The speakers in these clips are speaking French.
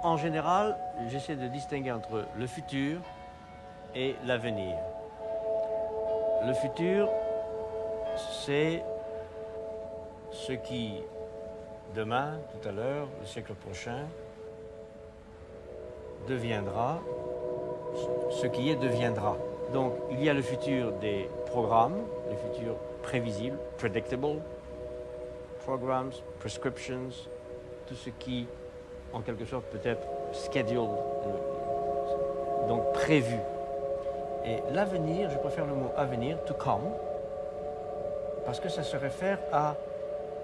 En général, j'essaie de distinguer entre le futur et l'avenir. Le futur, c'est ce qui, demain, tout à l'heure, le siècle prochain, deviendra, ce qui est deviendra. Donc, il y a le futur des programmes, le futur prévisible, predictable, programs, prescriptions, tout ce qui, en quelque sorte, peut être scheduled, donc prévu. Et l'avenir, je préfère le mot avenir, to come, parce que ça se réfère à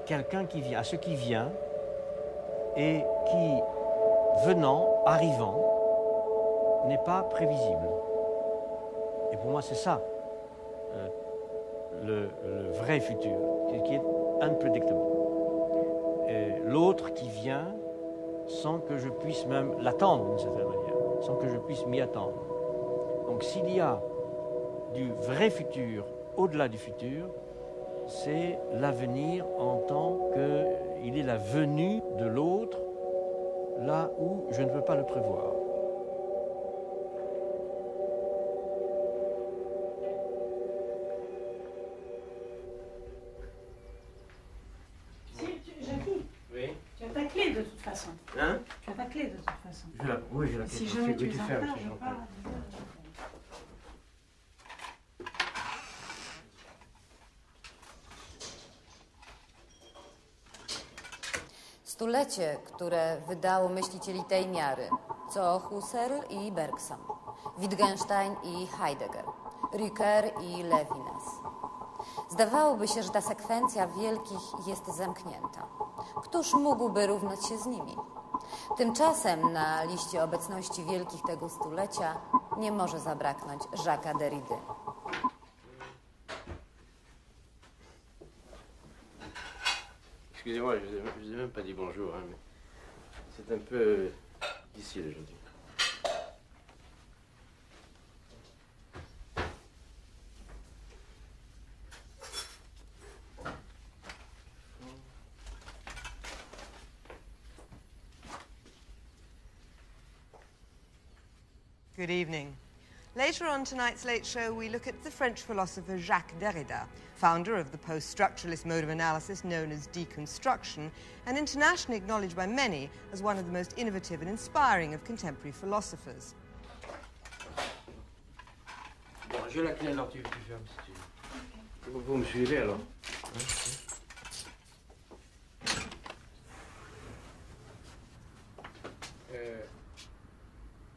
quelqu'un qui vient, à ce qui vient et qui, venant, arrivant, n'est pas prévisible. Et pour moi, c'est ça, le vrai futur, qui est unpredictable. L'autre qui vient sans que je puisse même l'attendre d'une certaine manière, sans que je puisse m'y attendre. Donc s'il y a du vrai futur au-delà du futur, c'est l'avenir en tant qu'il est la venue de l'autre là où je ne peux pas le prévoir. Jackie, Oui. tu as ta clé de toute façon. Hein? Tu as ta clé de toute façon. Oui, j'ai la clé. Si jamais tu es en retard, je pars. Stulecie, które wydało myślicieli tej miary, co Husserl i Bergson, Wittgenstein i Heidegger, Ricoeur i Levinas. Zdawałoby się, że ta sekwencja wielkich jest zamknięta. Któż mógłby równać się z nimi? Tymczasem na liście obecności wielkich tego stulecia nie może zabraknąć Jacques'a Derrida. Excusez-moi, je vous ai même pas dit bonjour, hein, mais c'est un peu difficile aujourd'hui. Good evening. Later on tonight's Late Show, we look at the French philosopher Jacques Derrida, founder of the post-structuralist mode of analysis known as deconstruction, and internationally acknowledged by many as one of the most innovative and inspiring of contemporary philosophers. Bon, j'ai la clé, alors tu fermes si tu veux. Vous me suivez alors?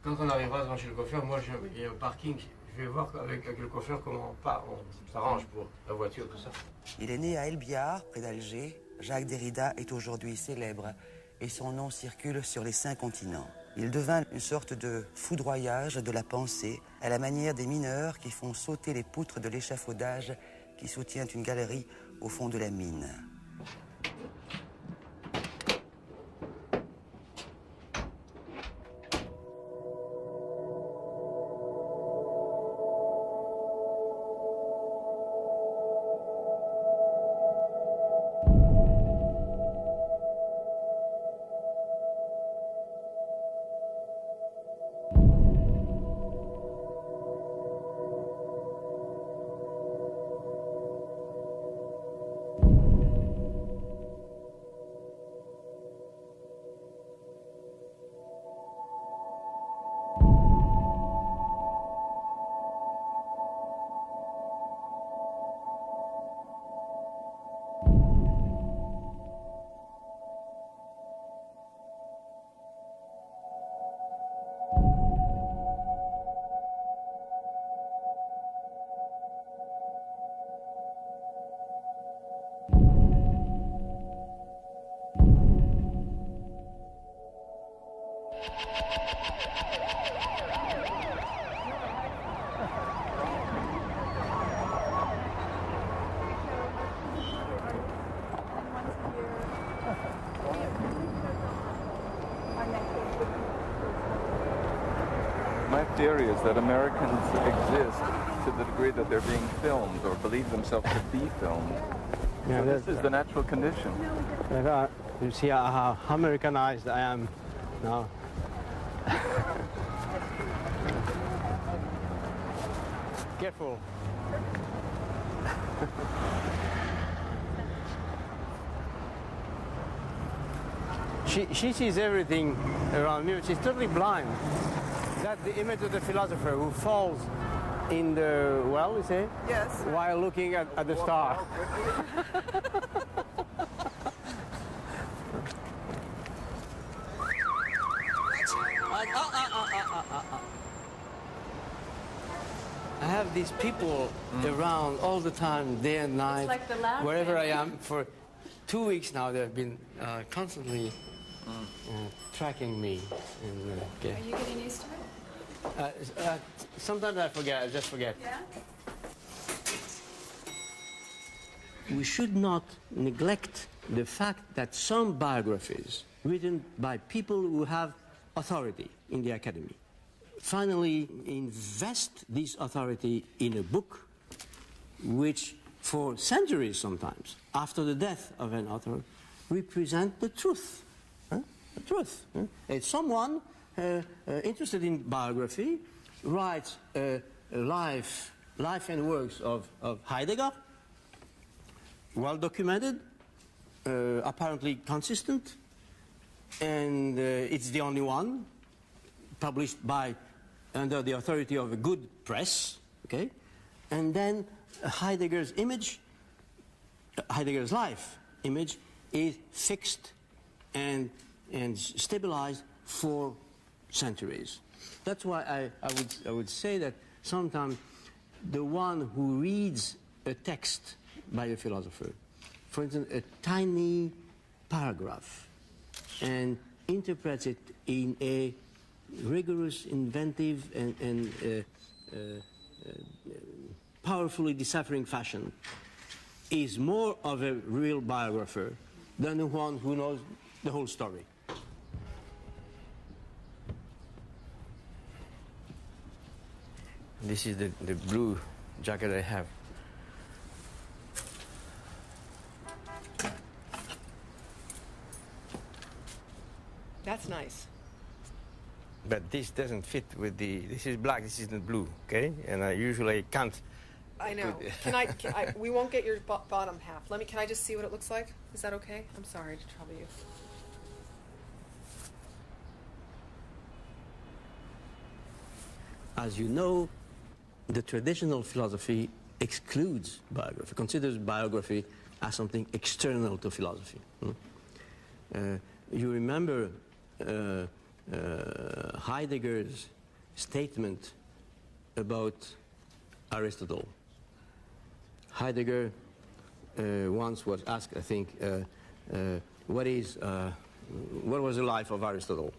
Quand on arrivera devant chez le coiffeur, moi, il y a un parking. Je vais voir avec le coiffeur comment on s'arrange pour la voiture, tout ça. Il est né à Elbiard, près d'Alger. Jacques Derrida est aujourd'hui célèbre et son nom circule sur les 5 continents. Il devint une sorte de foudroyage de la pensée à la manière des mineurs qui font sauter les poutres de l'échafaudage qui soutient une galerie au fond de la mine. My theory is that Americans exist to the degree that they're being filmed or believe themselves to be filmed. Yeah, So this is the natural condition. You see how Americanized I am now. Careful. She sees everything around me. She's totally blind. That's the image of the philosopher who falls in the well, you say? Yes. While looking at the star. I have these people around all the time, day and night, like the loud wherever I family. am. For 2 weeks now, they've been constantly tracking me. And, okay. Are you getting used to it? Sometimes I forget, I just forget. Yeah? We should not neglect the fact that some biographies written by people who have authority in the academy finally invest this authority in a book which for centuries sometimes after the death of an author represent the truth. The truth. It's someone interested in biography writes life and works of Heidegger, well documented, apparently consistent, and it's the only one published under the authority of a good press, okay? And then Heidegger's life image is fixed and stabilized for centuries. That's why I would say that sometimes the one who reads a text by a philosopher, for instance, a tiny paragraph, and interprets it in a rigorous, inventive, and powerfully deciphering fashion, is more of a real biographer than the one who knows the whole story. This is the blue jacket I have. That's nice. But this doesn't fit with this is black, this isn't blue, okay? And I usually can't. I know. We won't get your bottom half. Can I just see what it looks like? Is that okay? I'm sorry to trouble you. As you know, the traditional philosophy excludes biography, considers biography as something external to philosophy. You remember Heidegger's statement about Aristotle. Heidegger once was asked, I think, what was the life of Aristotle?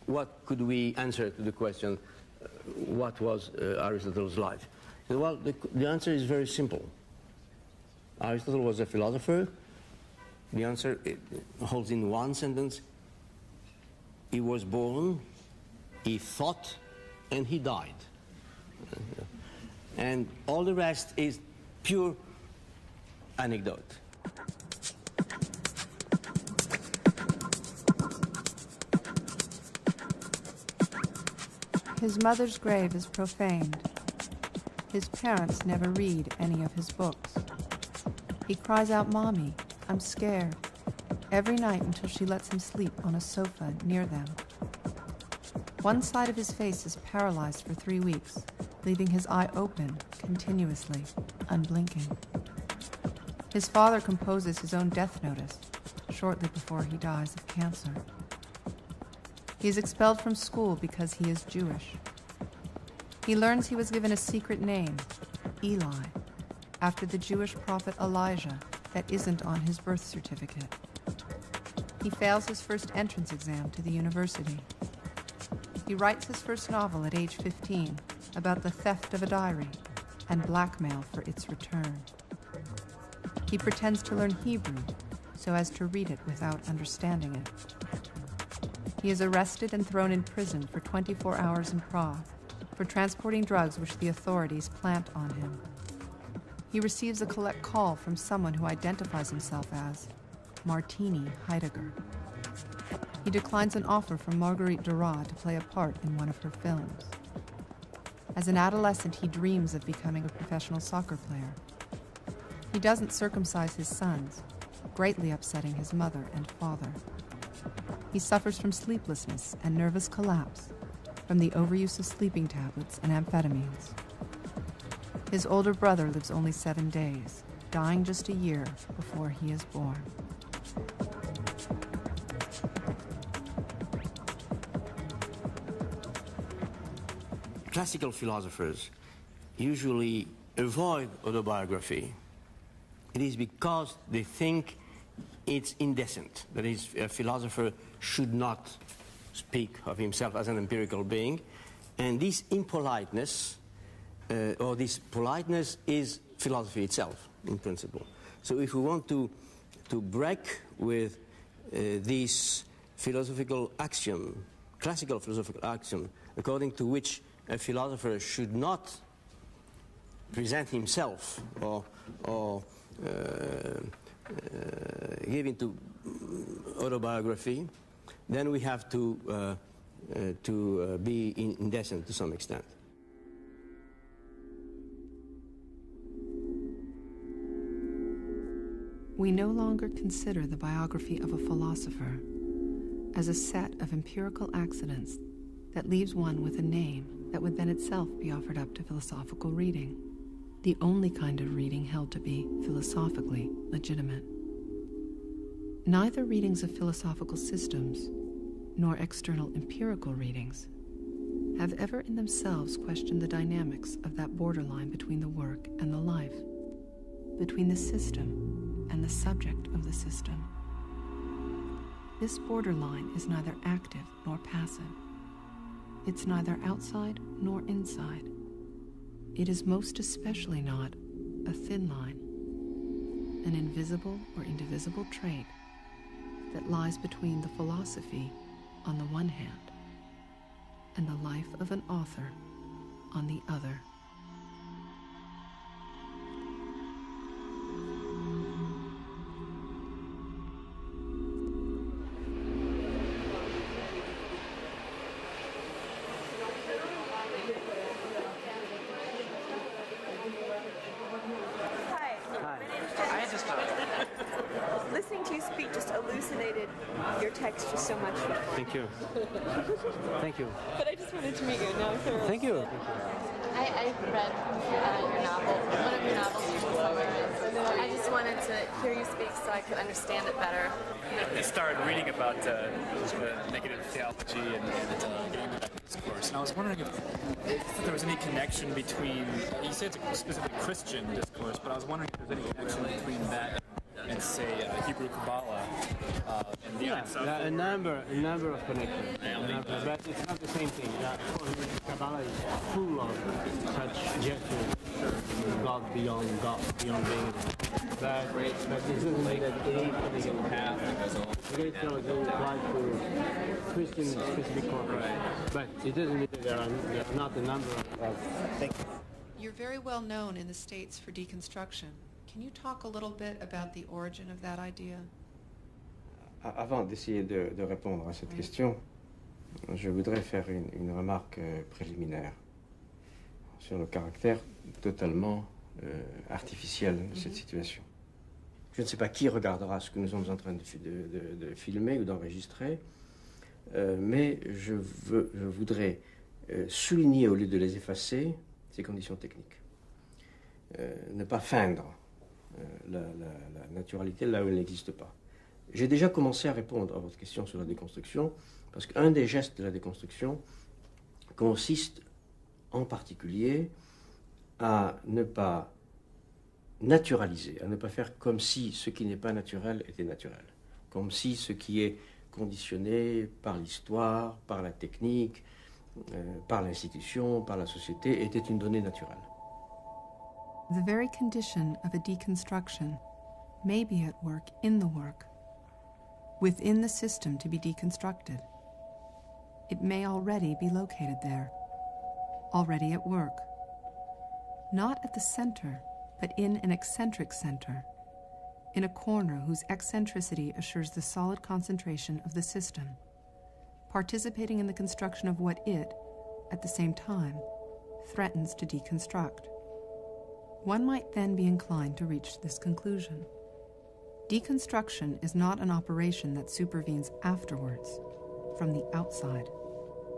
What could we answer to the question, what was Aristotle's life? He said, well, the answer is very simple. Aristotle was a philosopher. The answer holds in one sentence. He was born, he thought, and he died. And all the rest is pure anecdote. His mother's grave is profaned. His parents never read any of his books. He cries out, "Mommy, I'm scared," every night until she lets him sleep on a sofa near them. One side of his face is paralyzed for 3 weeks, leaving his eye open continuously, unblinking. His father composes his own death notice shortly before he dies of cancer. He is expelled from school because he is Jewish. He learns he was given a secret name, Eli, after the Jewish prophet Elijah that isn't on his birth certificate. He fails his first entrance exam to the university. He writes his first novel at age 15 about the theft of a diary and blackmail for its return. He pretends to learn Hebrew so as to read it without understanding it. He is arrested and thrown in prison for 24 hours in Prague for transporting drugs which the authorities plant on him. He receives a collect call from someone who identifies himself as Martini Heidegger. He declines an offer from Marguerite Duras to play a part in one of her films. As an adolescent, he dreams of becoming a professional soccer player. He doesn't circumcise his sons, greatly upsetting his mother and father. He suffers from sleeplessness and nervous collapse from the overuse of sleeping tablets and amphetamines. His older brother lives only 7 days, dying just a year before he is born. Classical philosophers usually avoid autobiography. It is because they think it's indecent. That is, a philosopher should not speak of himself as an empirical being. And this impoliteness, or this politeness, is philosophy itself, in principle. So if we want to break with this philosophical axiom, classical philosophical axiom, according to which a philosopher should not present himself or give into autobiography, then we have to be indecent to some extent. We no longer consider the biography of a philosopher as a set of empirical accidents that leaves one with a name that would then itself be offered up to philosophical reading, the only kind of reading held to be philosophically legitimate. Neither readings of philosophical systems nor external empirical readings have ever in themselves questioned the dynamics of that borderline between the work and the life, between the system and the subject of the system. This borderline is neither active nor passive. It's neither outside nor inside. It is most especially not a thin line, an invisible or indivisible trait that lies between the philosophy on the one hand and the life of an author on the other. Listening to you speak just elucidated your text just so much. Thank you. Thank you. But I just wanted to meet you now. Thank you. I read your novel, one of your novels this summer. I just wanted to hear you speak so I could understand it better. I started reading about negative theology and discourse, and I was wondering if there was any connection between, you said it's a specifically Christian discourse, but I was wondering if there's any connection between that and, say, Hebrew Kabbalah and the a number of connections. But it's not the same thing. Kabbalah is full of such gestures, God beyond being. But it doesn't mean that any path that goes along. It's going to apply to Christian specific context. But it doesn't mean that there are not a number of things. You're very well known in the States for deconstruction. Can you talk a little bit about the origin of that idea? Avant d'essayer de répondre à cette question, je voudrais faire une remarque préliminaire sur le caractère totalement artificiel de cette situation. Je ne sais pas qui regardera ce que nous sommes en train de filmer ou d'enregistrer, mais je voudrais souligner, au lieu de les effacer, ces conditions techniques. Ne pas feindre la naturalité là où elle n'existe pas. J'ai déjà commencé à répondre à votre question sur la déconstruction, parce qu'un des gestes de la déconstruction consiste en particulier à ne pas naturaliser, à ne pas faire comme si ce qui n'est pas naturel était naturel, comme si ce qui est conditionné par l'histoire, par la technique, par l'institution, par la société, était une donnée naturelle. The very condition of a deconstruction may be at work in the work, within the system to be deconstructed. It may already be located there, already at work. Not at the center, but in an eccentric center, in a corner whose eccentricity assures the solid concentration of the system. participating in the construction of what it, at the same time, threatens to deconstruct. One might then be inclined to reach this conclusion. Deconstruction is not an operation that supervenes afterwards, from the outside,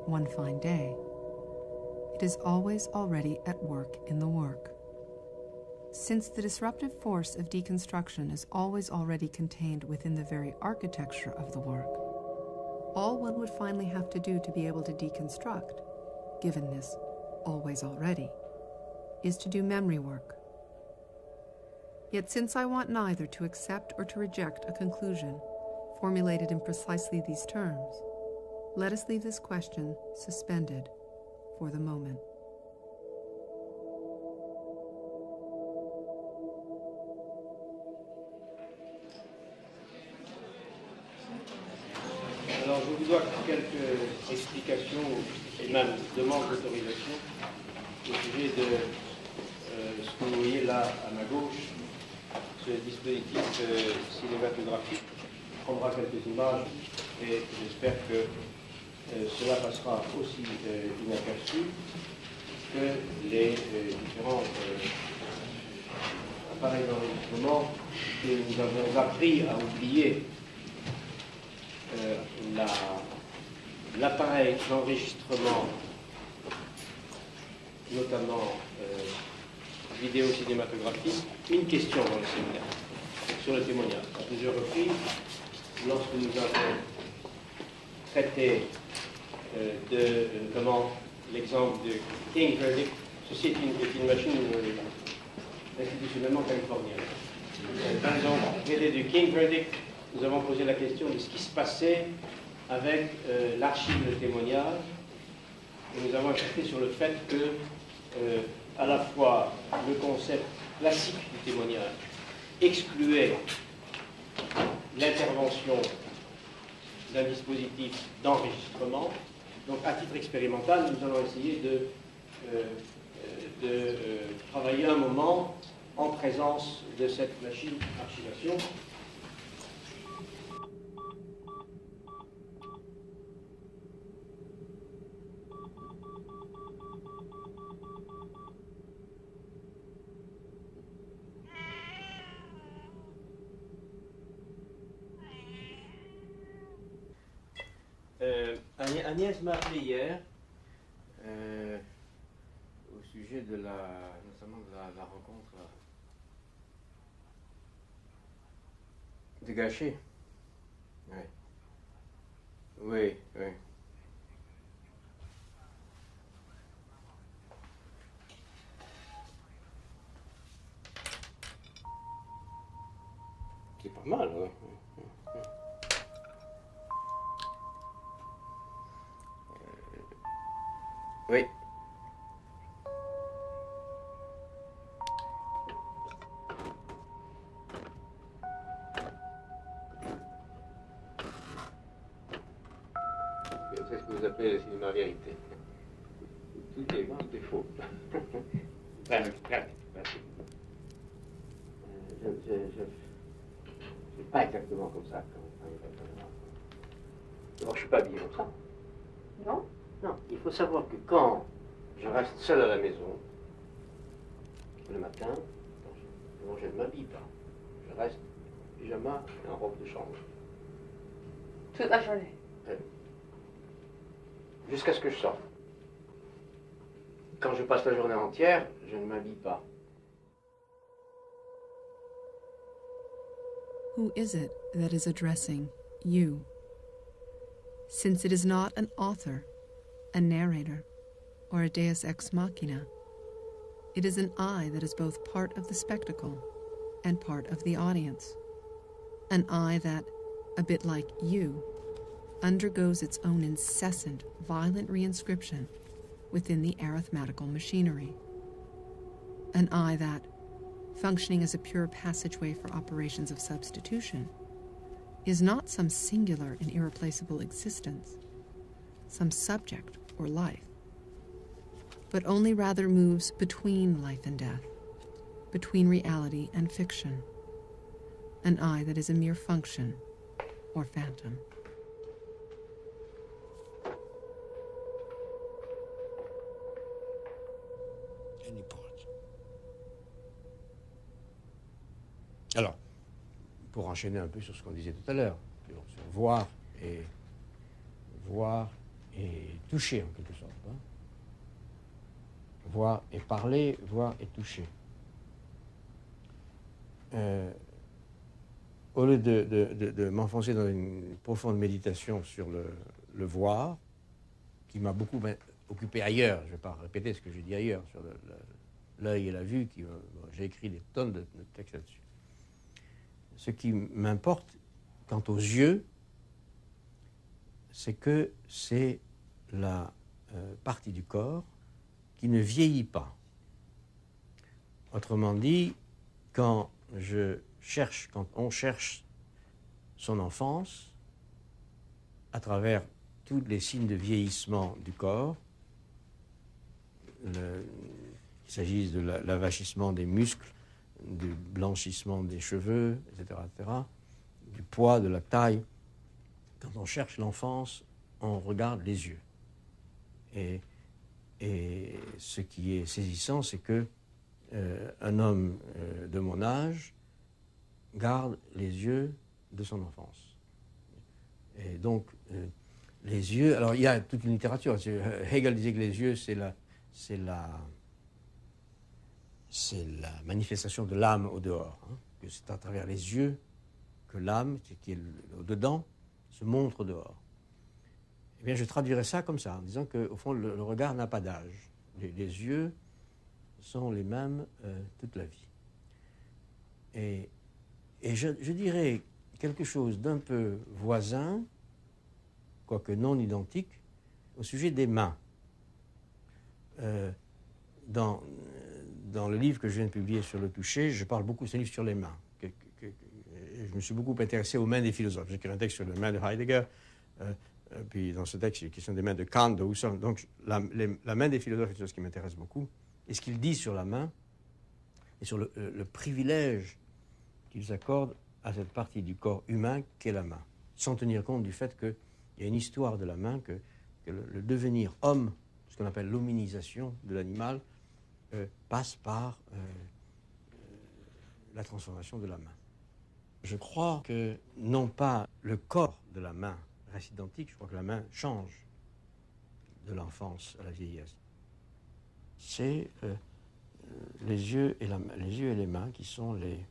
one fine day. It is always already at work in the work. Since the disruptive force of deconstruction is always already contained within the very architecture of the work, all one would finally have to do to be able to deconstruct, given this always already, is to do memory work. Yet since I want neither to accept or to reject a conclusion formulated in precisely these terms, let us leave this question suspended for the moment. Alors, je vous dois quelques explications et même demandes d'autorisation au sujet de ce que vous voyez là à ma gauche, ce dispositif cinématographique. On prendra quelques images et j'espère que cela passera aussi inaperçu que les différents appareils d'enregistrement que nous avons appris à oublier. L'appareil d'enregistrement, notamment vidéo cinématographique, une question dans le séminaire sur le témoignage. À plusieurs reprises, lorsque nous avons traité l'exemple de King Verdict, ceci est une machine institutionnellement californienne. Par exemple, traité du King Verdict, nous avons posé la question de ce qui se passait avec l'archive de témoignage et nous avons insisté sur le fait que à la fois le concept classique du témoignage excluait l'intervention d'un dispositif d'enregistrement. Donc à titre expérimental, nous allons essayer de travailler un moment en présence de cette machine archivation. Agnès m'a appelé hier au sujet de notamment de la rencontre de Gachet. Oui. Oui, oui. C'est pas mal, oui. Oui. C'est ce que vous appelez le cinéma vérité. Tout est vrai, tout est faux. Presque. C'est pas exactement comme ça. D'abord, je suis pas habillé comme ça. Non? Non, il faut savoir que quand je reste seul à la maison, le matin, je ne m'habille pas. Je reste en pyjama et en robe de chambre. Toute la journée? Jusqu'à ce que je sorte. Quand je passe la journée entière, je ne m'habille pas. Who is it that is addressing you? Since it is not an author, a narrator, or a deus ex machina, it is an I that is both part of the spectacle and part of the audience. An I that, a bit like you, undergoes its own incessant, violent reinscription within the arithmetical machinery. An I that, functioning as a pure passageway for operations of substitution, is not some singular and irreplaceable existence, some subject or life, but only rather moves between life and death, between reality and fiction, an I that is a mere function or phantom. Alors, pour enchaîner un peu sur ce qu'on disait tout à l'heure, sur voir et toucher en quelque sorte. Hein. Voir et parler, voir et toucher. Au lieu de m'enfoncer dans une profonde méditation sur le voir, qui m'a beaucoup occupé ailleurs, je ne vais pas répéter ce que j'ai dit ailleurs, sur l'œil et la vue, j'ai écrit des tonnes de textes là-dessus. Ce qui m'importe quant aux yeux, c'est que c'est la partie du corps qui ne vieillit pas. Autrement dit, quand on cherche son enfance, à travers tous les signes de vieillissement du corps, qu'il s'agisse de l'avachissement des muscles, du blanchissement des cheveux, etc., du poids, de la taille. Quand on cherche l'enfance, on regarde les yeux. Et ce qui est saisissant, c'est que un homme de mon âge garde les yeux de son enfance. Et donc, les yeux... Alors, il y a toute une littérature. Hegel disait que les yeux, c'est la manifestation de l'âme au dehors. Hein, que c'est à travers les yeux que l'âme, qui est au-dedans, se montre au dehors. Eh bien, je traduirais ça comme ça, en disant qu'au fond, le regard n'a pas d'âge. Les yeux sont les mêmes toute la vie. Et je dirais quelque chose d'un peu voisin, quoique non identique, au sujet des mains. Dans le livre que je viens de publier sur le toucher, je parle beaucoup, c'est un livre sur les mains. Je me suis beaucoup intéressé aux mains des philosophes. J'ai écrit un texte sur les mains de Heidegger, puis dans ce texte, il y a une question des mains de Kant, de Husserl. Donc la main des philosophes est une chose qui m'intéresse beaucoup. Et ce qu'ils disent sur la main, et sur le privilège qu'ils accordent à cette partie du corps humain qu'est la main, sans tenir compte du fait qu'il y a une histoire de la main, que le devenir homme, ce qu'on appelle l'hominisation de l'animal, passe par la transformation de la main. Je crois que non pas le corps de la main reste identique, je crois que la main change de l'enfance à la vieillesse. C'est les yeux et les mains qui sont les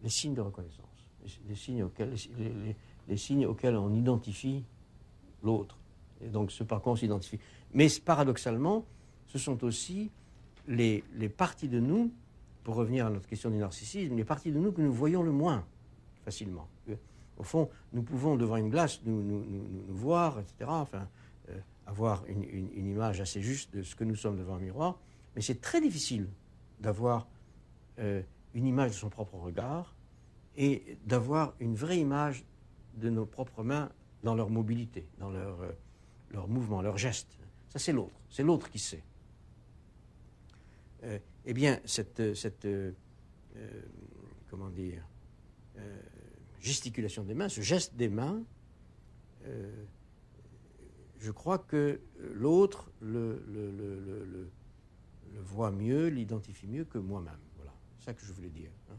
signes de reconnaissance, les signes auxquels on identifie l'autre, et donc ce par quoi on s'identifie. Mais paradoxalement, ce sont aussi les parties de nous, pour revenir à notre question du narcissisme, les parties de nous que nous voyons le moins facilement. Au fond, nous pouvons, devant une glace, nous voir, etc., enfin, avoir une image assez juste de ce que nous sommes devant un miroir, mais c'est très difficile d'avoir une image de son propre regard et d'avoir une vraie image de nos propres mains dans leur mobilité, dans leur mouvement, leurs gestes. Ça, c'est l'autre qui sait. Eh bien, cette gesticulation des mains, ce geste des mains, je crois que l'autre le voit mieux, l'identifie mieux que moi-même. Voilà, c'est ça que je voulais dire. Hein.